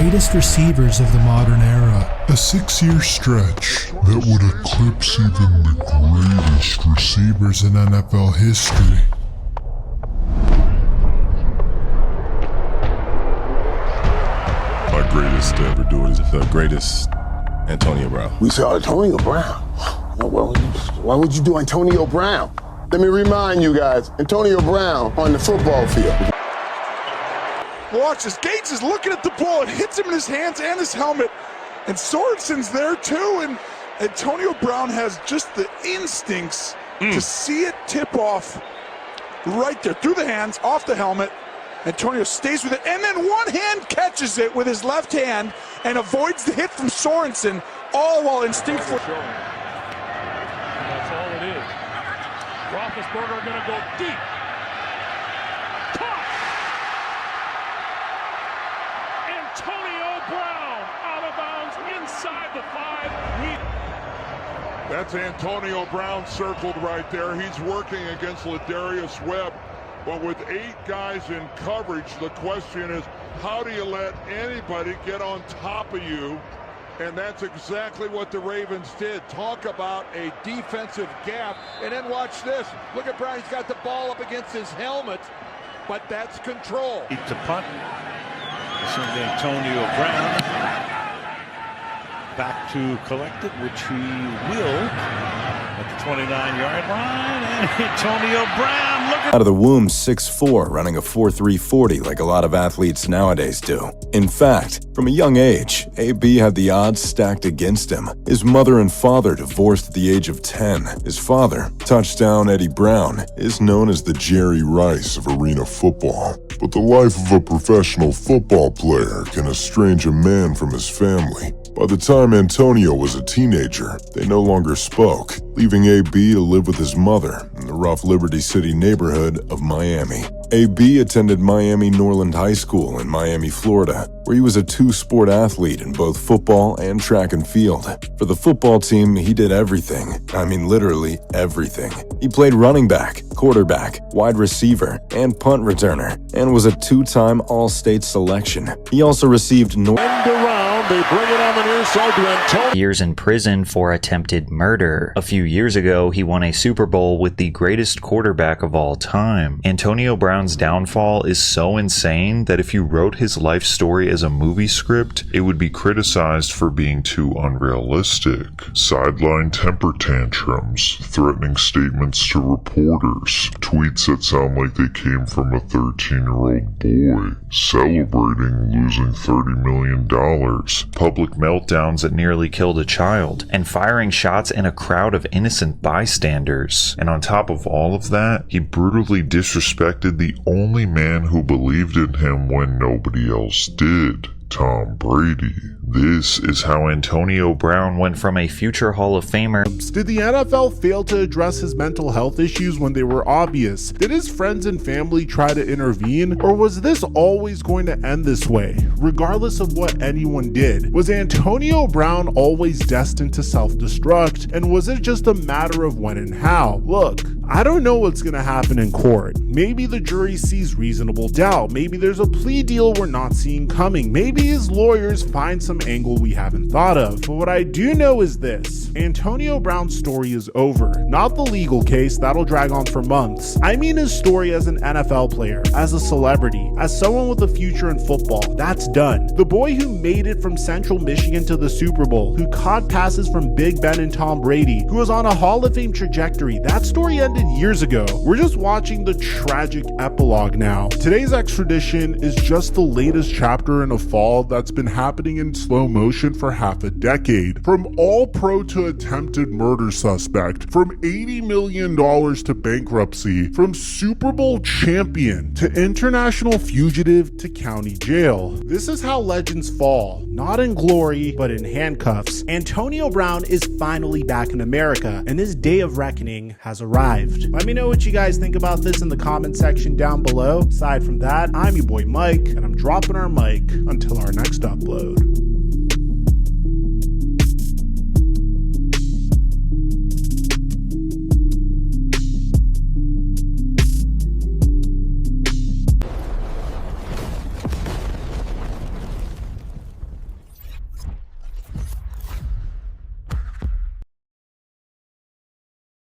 greatest receivers of the modern era. A 6-year stretch that would eclipse even the greatest receivers in NFL history. My greatest to ever do it is the greatest Antonio Brown. We saw Antonio Brown. Well, why would you do Antonio Brown? Let me remind you guys, Antonio Brown on the football field. Watch this. Gates is looking at the ball. It hits him in his hands and his helmet. And Sorensen's there too. And Antonio Brown has just the instincts to see it tip off right there through the hands, off the helmet. Antonio stays with it, and then one hand catches it with his left hand and avoids the hit from Sorensen, all while instinctively. That's all it is. Roethlisberger going to go deep. Caught! Antonio Brown out of bounds inside the 5. That's Antonio Brown circled right there. He's working against Ladarius Webb. But with 8 guys in coverage, the question is, how do you let anybody get on top of you? And that's exactly what the Ravens did. Talk about a defensive gap. And then watch this. Look at Brown. He's got the ball up against his helmet, but that's control. To punt. This is Antonio Brown. Back to collect it, which he will at the 29-yard line. And Antonio Brown looking out of the womb 6'4", running a 4.3 40 like a lot of athletes nowadays do. In fact, from a young age, AB had the odds stacked against him. His mother and father divorced at the age of 10. His father, Touchdown Eddie Brown, is known as the Jerry Rice of arena football. But the life of a professional football player can estrange a man from his family. By the time Antonio was a teenager, they no longer spoke, leaving AB to live with his mother in the rough Liberty City neighborhood of Miami. AB attended Miami Norland High School in Miami, Florida, where he was a 2-sport athlete in both football and track and field. For the football team, he did everything. I mean, literally everything. He played running back, quarterback, wide receiver, and punt returner, and was a 2-time All-State selection. He also received They bring it on the near side to Antonio. Years in prison for attempted murder. A few years ago, he won a Super Bowl with the greatest quarterback of all time. Antonio Brown's downfall is so insane that if you wrote his life story as a movie script, it would be criticized for being too unrealistic. Sideline temper tantrums, threatening statements to reporters, tweets that sound like they came from a 13-year-old boy, celebrating losing $30 million. Public meltdowns that nearly killed a child, and firing shots in a crowd of innocent bystanders. And on top of all of that, he brutally disrespected the only man who believed in him when nobody else did, Tom Brady. This is how Antonio Brown went from a future Hall of Famer. Did the NFL fail to address his mental health issues when they were obvious? Did his friends and family try to intervene? Or was this always going to end this way, regardless of what anyone did? Was Antonio Brown always destined to self-destruct? And was it just a matter of when and how? Look, I don't know what's going to happen in court. Maybe the jury sees reasonable doubt. Maybe there's a plea deal we're not seeing coming. Maybe his lawyers find some angle we haven't thought of. But what I do know is this: Antonio Brown's story is over. Not the legal case, that'll drag on for months. I mean his story as an NFL player, as a celebrity, as someone with a future in football. That's done. The boy who made it from Central Michigan to the Super Bowl, who caught passes from Big Ben and Tom Brady, who was on a Hall of Fame trajectory, that story ended years ago. We're just watching the tragic epilogue now. Today's extradition is just the latest chapter in a fall that's been happening in slow motion for half a decade. From all-pro to attempted murder suspect, from $80 million to bankruptcy, from Super Bowl champion to international fugitive to county jail. This is how legends fall, not in glory, but in handcuffs. Antonio Brown is finally back in America, and his day of reckoning has arrived. Let me know what you guys think about this in the comment section down below. Aside from that, I'm your boy Mike, and I'm dropping our mic until our next upload.